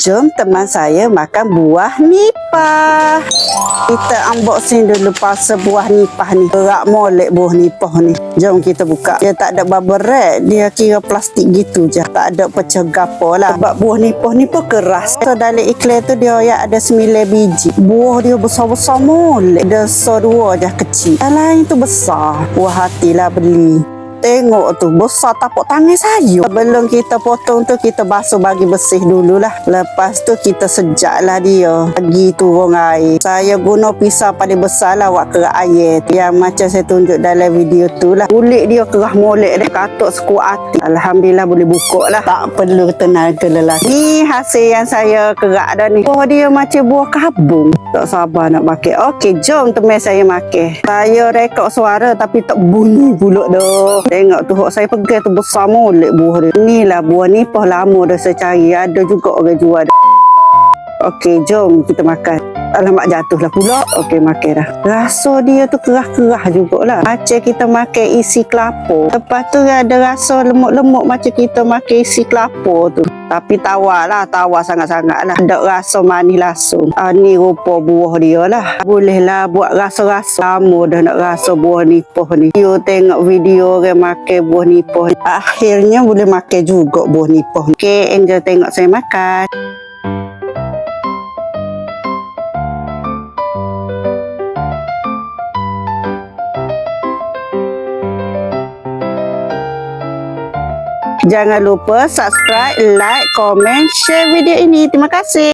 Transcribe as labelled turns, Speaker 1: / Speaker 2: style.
Speaker 1: Jom teman saya makan buah nipah. Kita unboxing dulu pasal buah nipah ni. Berat molek buah nipah ni. Jom kita buka. Dia tak ada bubble wrap. Dia kira plastik gitu je. Tak ada pecah gapo lah. Sebab buah nipah ni pun keras. So dalam iklan tu dia ya ada 9 biji. Buah dia besar-besar molek. Dia so 2 je kecil. Yang lain tu besar. Buah hatilah beli. Tengok tu besar tapak tangan saya. Sebelum kita potong tu kita basuh bagi bersih dululah. Lepas tu kita sejaklah dia. Bagi turun air. Saya guna pisau paling besar lah buat kerak air. Yang macam saya tunjuk dalam video tu lah. Kulit dia kerah molek dia. Katuk sekuat hati. Alhamdulillah boleh buka lah. Tak perlu tenaga lelaki. Ni hasil yang saya kerak dah ni. Buah dia macam buah kabung. Tak sabar nak makan. Okey, jom teman saya makan. Saya rekod suara tapi tak bunyi pula dah. Tengok tu saya pegang tu besar molek buah dia. Inilah buah nipah lama dah saya cari. Ada juga orang jual. Okey, jom kita makan. Alamak jatuhlah pula. Okey, makan dah. Rasa dia tu kerah-kerah jugalah. Macam kita makan isi kelapa. Lepas tu ada rasa lemuk-lemuk macam kita makan isi kelapa tu. Tapi tawar lah. Tawar sangat-sangat lah. Ada rasa manis langsung. Ni rupa buah dia lah. Bolehlah buat rasa-rasa. Lama dah nak rasa buah nipah ni. You tengok video orang makan buah nipah. Akhirnya boleh makan juga buah nipah. Okey, enjoy tengok saya makan. Jangan lupa subscribe, like, komen, share video ini. Terima kasih.